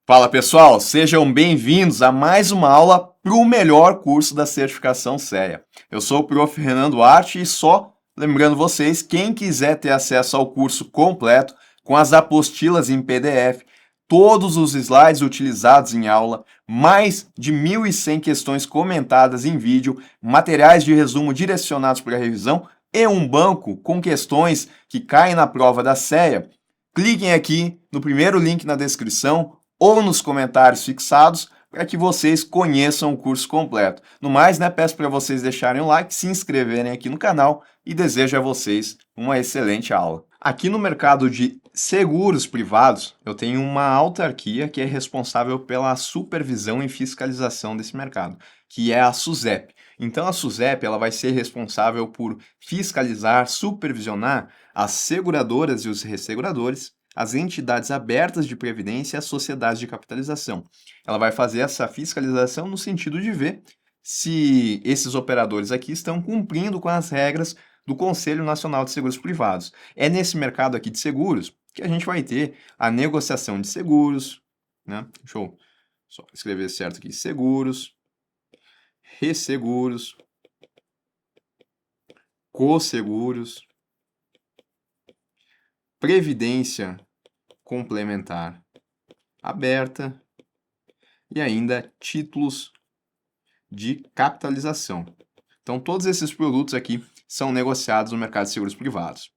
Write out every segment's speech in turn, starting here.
Fala pessoal, sejam bem-vindos a mais uma aula para o melhor curso da certificação CEA. Eu sou o Prof. Renan Duarte e só lembrando vocês, quem quiser ter acesso ao curso completo, com as apostilas em PDF, todos os slides utilizados em aula, mais de 1.100 questões comentadas em vídeo, materiais de resumo direcionados para a revisão e um banco com questões que caem na prova da CEA, cliquem aqui no primeiro link na descrição ou nos comentários fixados para que vocês conheçam o curso completo. No mais, peço para vocês deixarem o like, se inscreverem aqui no canal e desejo a vocês uma excelente aula. Aqui no mercado de seguros privados, eu tenho uma autarquia que é responsável pela supervisão e fiscalização desse mercado, que é a SUSEP. Então a SUSEP ela vai ser responsável por fiscalizar, supervisionar as seguradoras e os resseguradores, as entidades abertas de previdência e as sociedades de capitalização. Ela vai fazer essa fiscalização no sentido de ver se esses operadores aqui estão cumprindo com as regras do Conselho Nacional de Seguros Privados. É nesse mercado aqui de seguros que a gente vai ter a negociação de seguros, né? Deixa eu só escrever certo aqui: seguros, resseguros, cosseguros, previdência complementar aberta e ainda títulos de capitalização. Então, todos esses produtos aqui são negociados no mercado de seguros privados.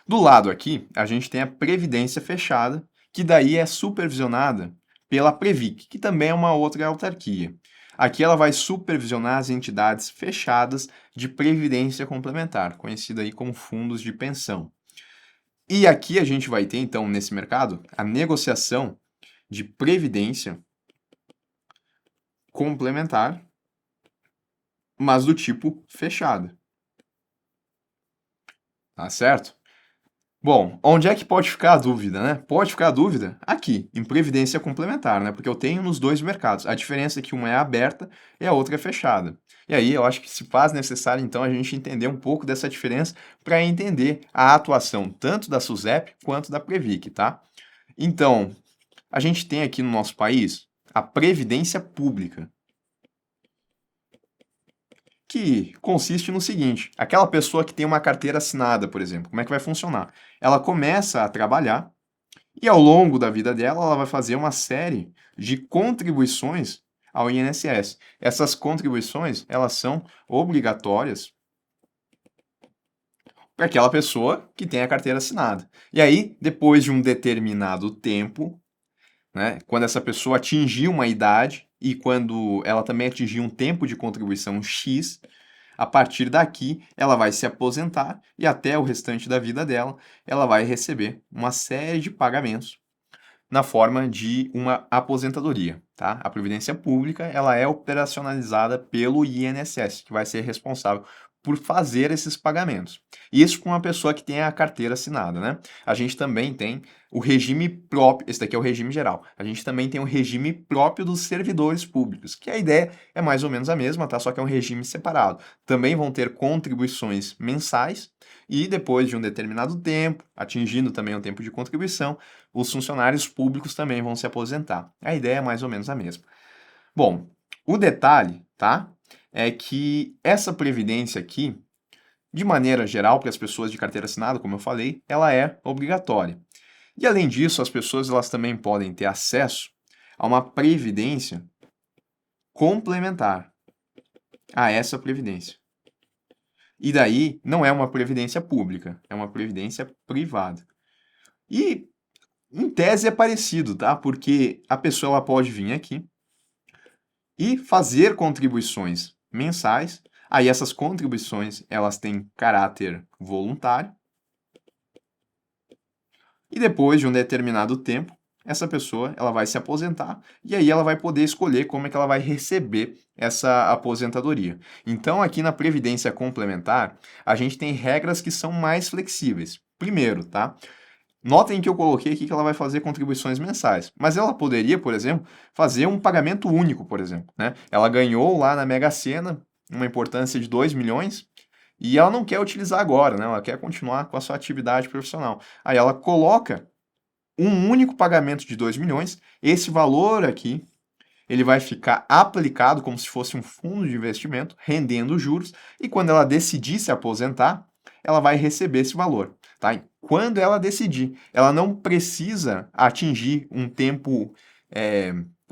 Do lado aqui, a gente tem a previdência fechada, que daí é supervisionada pela Previc, que também é uma outra autarquia. Aqui ela vai supervisionar as entidades fechadas de previdência complementar, conhecida aí como fundos de pensão. E aqui a gente vai ter, então, nesse mercado, a negociação de previdência complementar, mas do tipo fechado. Tá certo? Bom, onde é que pode ficar a dúvida, né? Pode ficar a dúvida aqui, em previdência complementar, né? Porque eu tenho nos dois mercados. A diferença é que uma é aberta e a outra é fechada. E aí eu acho que se faz necessário, então, a gente entender um pouco dessa diferença para entender a atuação tanto da SUSEP quanto da Previc, tá? Então, a gente tem aqui no nosso país a Previdência Pública, que consiste no seguinte: aquela pessoa que tem uma carteira assinada, por exemplo, como é que vai funcionar? Ela começa a trabalhar e ao longo da vida dela ela vai fazer uma série de contribuições ao INSS. Essas contribuições, elas são obrigatórias para aquela pessoa que tem a carteira assinada. E aí, depois de um determinado tempo, né, quando essa pessoa atingir uma idade e quando ela também atingir um tempo de contribuição X, a partir daqui ela vai se aposentar e até o restante da vida dela ela vai receber uma série de pagamentos na forma de uma aposentadoria, tá? A previdência pública, ela é operacionalizada pelo INSS, que vai ser responsável por fazer esses pagamentos. Isso com uma pessoa que tem a carteira assinada, né? A gente também tem o regime próprio, esse daqui é o regime geral. A gente também tem o regime próprio dos servidores públicos, que a ideia é mais ou menos a mesma, tá? Só que é um regime separado. Também vão ter contribuições mensais e depois de um determinado tempo, atingindo também um tempo de contribuição, os funcionários públicos também vão se aposentar. A ideia é mais ou menos a mesma. Bom, o detalhe, tá? É que essa previdência aqui, de maneira geral, para as pessoas de carteira assinada, como eu falei, ela é obrigatória. E além disso, as pessoas elas também podem ter acesso a uma previdência complementar a essa previdência. E daí não é uma previdência pública, é uma previdência privada. E em tese é parecido, tá? Porque a pessoa ela pode vir aqui e fazer contribuições mensais. Aí essas contribuições, elas têm caráter voluntário. E depois de um determinado tempo, essa pessoa ela vai se aposentar e aí ela vai poder escolher como é que ela vai receber essa aposentadoria. Então, aqui na previdência complementar, a gente tem regras que são mais flexíveis. Primeiro, tá? Notem que eu coloquei aqui que ela vai fazer contribuições mensais, mas ela poderia, por exemplo, fazer um pagamento único, por exemplo, né? Ela ganhou lá na Mega Sena uma importância de 2 milhões e ela não quer utilizar agora, né? Ela quer continuar com a sua atividade profissional. Aí ela coloca um único pagamento de 2 milhões, esse valor aqui, ele vai ficar aplicado como se fosse um fundo de investimento, rendendo juros, e quando ela decidir se aposentar, ela vai receber esse valor, tá? E quando ela decidir, ela não precisa atingir um tempo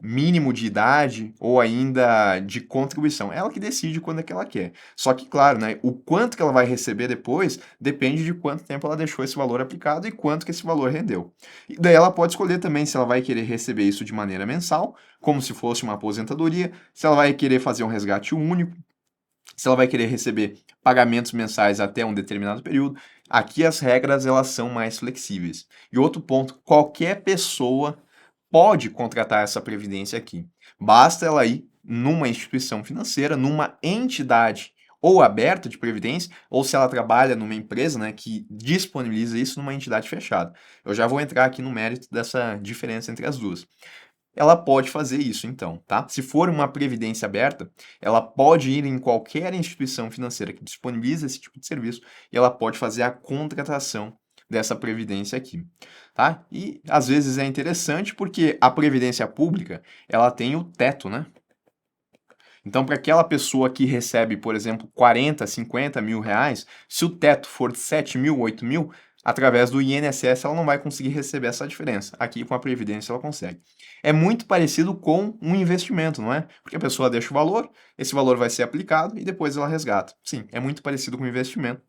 mínimo de idade ou ainda de contribuição. Ela que decide quando é que ela quer. Só que, claro, né, o quanto que ela vai receber depois depende de quanto tempo ela deixou esse valor aplicado e quanto que esse valor rendeu. E daí ela pode escolher também se ela vai querer receber isso de maneira mensal, como se fosse uma aposentadoria, se ela vai querer fazer um resgate único, se ela vai querer receber pagamentos mensais até um determinado período. Aqui as regras elas são mais flexíveis. E outro ponto, qualquer pessoa pode contratar essa previdência aqui. Basta ela ir numa instituição financeira, numa entidade ou aberta de previdência, ou se ela trabalha numa empresa, né, que disponibiliza isso numa entidade fechada. Eu já vou entrar aqui no mérito dessa diferença entre as duas. Ela pode fazer isso, então, tá? Se for uma previdência aberta, ela pode ir em qualquer instituição financeira que disponibiliza esse tipo de serviço e ela pode fazer a contratação dessa previdência aqui, tá? E às vezes é interessante porque a previdência pública, ela tem o teto, né? Então, para aquela pessoa que recebe, por exemplo, 40, 50 mil reais, se o teto for de 7 mil, 8 mil, através do INSS ela não vai conseguir receber essa diferença. Aqui com a Previdência ela consegue. É muito parecido com um investimento, não é? Porque a pessoa deixa o valor, esse valor vai ser aplicado e depois ela resgata. Sim, é muito parecido com um investimento.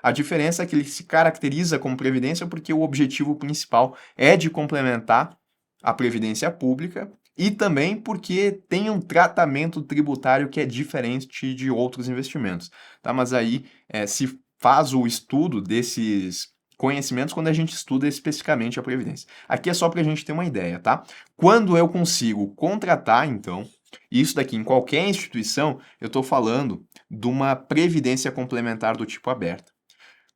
A diferença é que ele se caracteriza como previdência porque o objetivo principal é de complementar a previdência pública e também porque tem um tratamento tributário que é diferente de outros investimentos, tá? Mas aí se faz o estudo desses conhecimentos quando a gente estuda especificamente a previdência. Aqui é só para a gente ter uma ideia, tá? Quando eu consigo contratar, então, isso daqui em qualquer instituição, eu estou falando de uma previdência complementar do tipo aberta.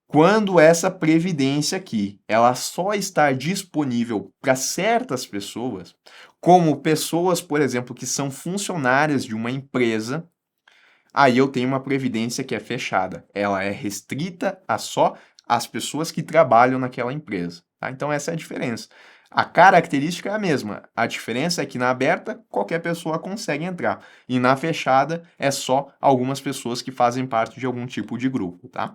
Quando essa previdência aqui, ela só está disponível para certas pessoas, como pessoas, por exemplo, que são funcionárias de uma empresa, aí eu tenho uma previdência que é fechada. Ela é restrita a só as pessoas que trabalham naquela empresa, tá? Então essa é a diferença. A característica é a mesma. A diferença é que na aberta qualquer pessoa consegue entrar e na fechada é só algumas pessoas que fazem parte de algum tipo de grupo, tá?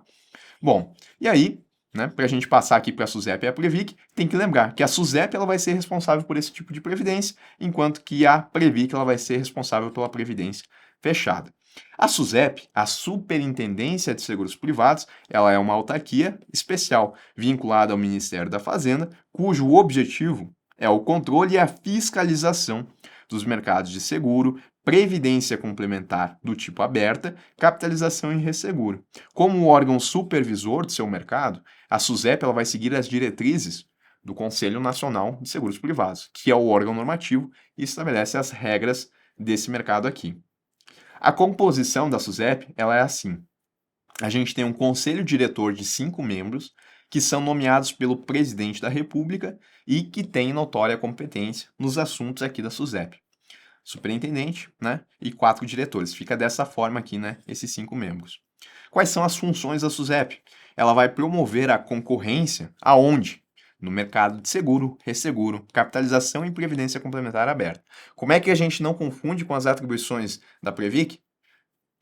Bom, e aí, né, para a gente passar aqui para a SUSEP e a Previc, tem que lembrar que a SUSEP ela vai ser responsável por esse tipo de previdência, enquanto que a Previc ela vai ser responsável pela previdência fechada. A SUSEP, a Superintendência de Seguros Privados, ela é uma autarquia especial vinculada ao Ministério da Fazenda, cujo objetivo é o controle e a fiscalização dos mercados de seguro, previdência complementar do tipo aberta, capitalização e resseguro. Como órgão supervisor do seu mercado, a SUSEP ela vai seguir as diretrizes do Conselho Nacional de Seguros Privados, que é o órgão normativo e estabelece as regras desse mercado aqui. A composição da SUSEP ela é assim: a gente tem um conselho diretor de 5 membros, que são nomeados pelo presidente da República e que têm notória competência nos assuntos aqui da SUSEP. Superintendente, né? E 4 diretores. Fica dessa forma aqui, né? Esses 5 membros. Quais são as funções da SUSEP? Ela vai promover a concorrência aonde? No mercado de seguro, resseguro, capitalização e previdência complementar aberta. Como é que a gente não confunde com as atribuições da Previc?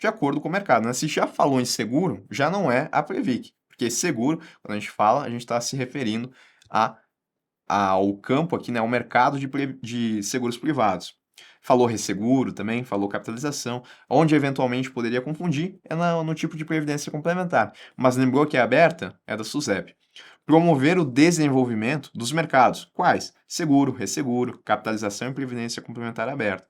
De acordo com o mercado, né? Se já falou em seguro, já não é a Previc. Porque seguro, quando a gente fala, a gente está se referindo ao campo aqui, né? Ao mercado de seguros privados. Falou resseguro também, falou capitalização. Onde eventualmente poderia confundir é no tipo de previdência complementar. Mas lembrou que é aberta? É da SUSEP. Promover o desenvolvimento dos mercados. Quais? Seguro, resseguro, capitalização e previdência complementar aberta.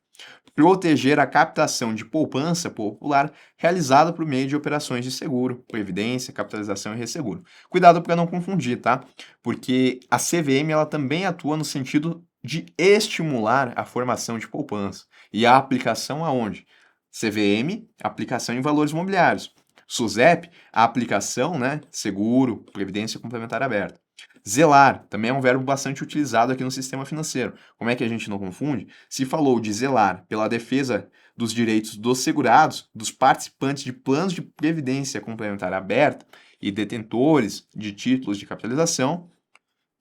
Proteger a captação de poupança popular realizada por meio de operações de seguro, previdência, capitalização e resseguro. Cuidado para não confundir, tá? Porque a CVM ela também atua no sentido de estimular a formação de poupança. E a aplicação aonde? CVM, aplicação em valores imobiliários. SUSEP, a aplicação, né, seguro, previdência complementar aberta. Zelar também é um verbo bastante utilizado aqui no sistema financeiro. Como é que a gente não confunde? Se falou de zelar pela defesa dos direitos dos segurados, dos participantes de planos de previdência complementar aberta e detentores de títulos de capitalização,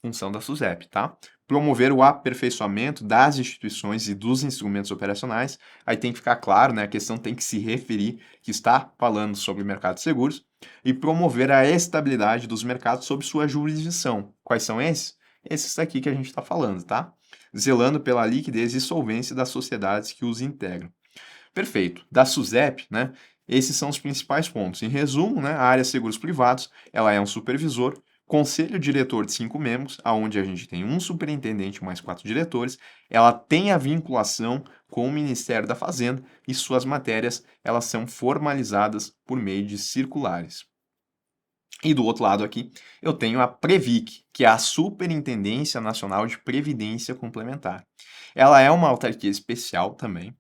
função da SUSEP, tá? promover o aperfeiçoamento das instituições e dos instrumentos operacionais. Aí tem que ficar claro, né? A questão tem que se referir que está falando sobre o mercado de seguros e promover a estabilidade dos mercados sob sua jurisdição. Quais são esses? Esses daqui que a gente está falando, tá? Zelando pela liquidez e solvência das sociedades que os integram. Perfeito. Da SUSEP, né? Esses são os principais pontos. Em resumo, né, a área seguros privados, ela é um supervisor, conselho diretor de 5 membros, aonde a gente tem um superintendente mais 4 diretores. Ela tem a vinculação com o Ministério da Fazenda e suas matérias, elas são formalizadas por meio de circulares. E do outro lado aqui, eu tenho a Previc, que é a Superintendência Nacional de Previdência Complementar. Ela é uma autarquia especial também.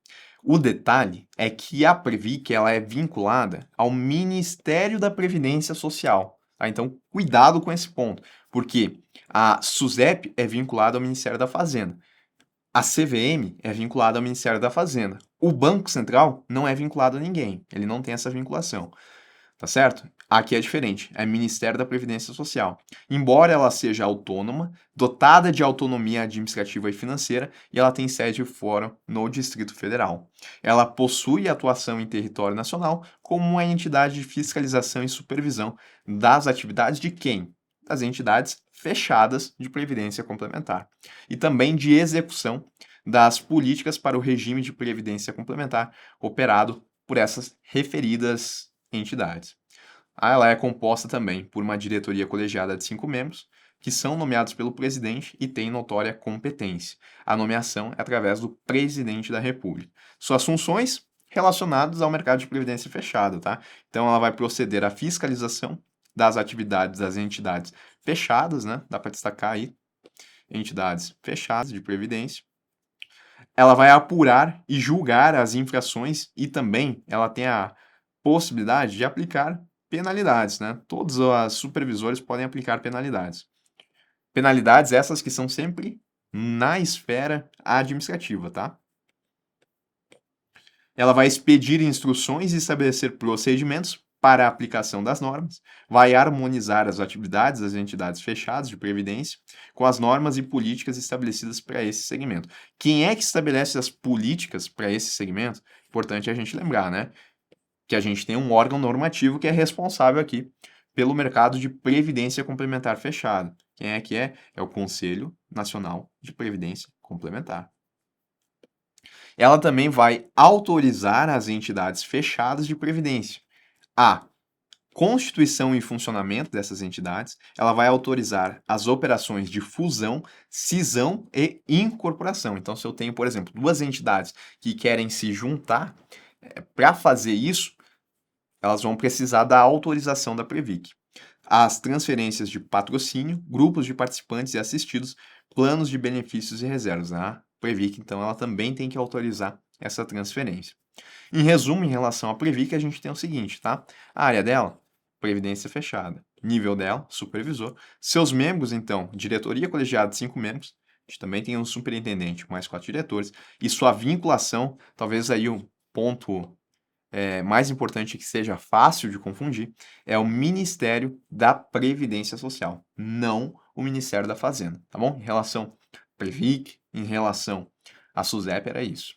O detalhe é que a Previc ela é vinculada ao Ministério da Previdência Social. Tá? Então, cuidado com esse ponto, porque a SUSEP é vinculada ao Ministério da Fazenda. A CVM é vinculada ao Ministério da Fazenda. O Banco Central não é vinculado a ninguém, ele não tem essa vinculação. Tá certo? Aqui é diferente, é Ministério da Previdência Social. Embora ela seja autônoma, dotada de autonomia administrativa e financeira, e ela tem sede fora no Distrito Federal. Ela possui atuação em território nacional como uma entidade de fiscalização e supervisão das atividades de quem? Das entidades fechadas de previdência complementar. E também de execução das políticas para o regime de previdência complementar operado por essas referidas entidades. Ela é composta também por uma diretoria colegiada de 5 membros, que são nomeados pelo presidente e têm notória competência. A nomeação é através do presidente da República. Suas funções relacionadas ao mercado de previdência fechado, tá? Então ela vai proceder à fiscalização das atividades das entidades fechadas, né? Dá para destacar aí entidades fechadas de previdência. Ela vai apurar e julgar as infrações e também ela tem a possibilidade de aplicar penalidades, né? Todos os supervisores podem aplicar penalidades. Penalidades essas que são sempre na esfera administrativa, tá? Ela vai expedir instruções e estabelecer procedimentos para a aplicação das normas, vai harmonizar as atividades das entidades fechadas de previdência com as normas e políticas estabelecidas para esse segmento. Quem é que estabelece as políticas para esse segmento? Importante a gente lembrar, né? Que a gente tem um órgão normativo que é responsável aqui pelo mercado de previdência complementar fechado. Quem é que é? É o Conselho Nacional de Previdência Complementar. Ela também vai autorizar as entidades fechadas de previdência a constituição e funcionamento dessas entidades, ela vai autorizar as operações de fusão, cisão e incorporação. Então, se eu tenho, por exemplo, duas entidades que querem se juntar, para fazer isso, elas vão precisar da autorização da Previc. As transferências de patrocínio, grupos de participantes e assistidos, planos de benefícios e reservas. A Previc, então, ela também tem que autorizar essa transferência. Em resumo, em relação à Previc, a gente tem o seguinte, tá? A área dela, previdência fechada. Nível dela, supervisor. Seus membros, então, diretoria colegiada de 5 membros. A gente também tem um superintendente, mais 4 diretores. E sua vinculação, talvez aí o ponto mais importante que seja fácil de confundir, é o Ministério da Previdência Social, não o Ministério da Fazenda, tá bom? Em relação à Previc, em relação à SUSEP, era isso.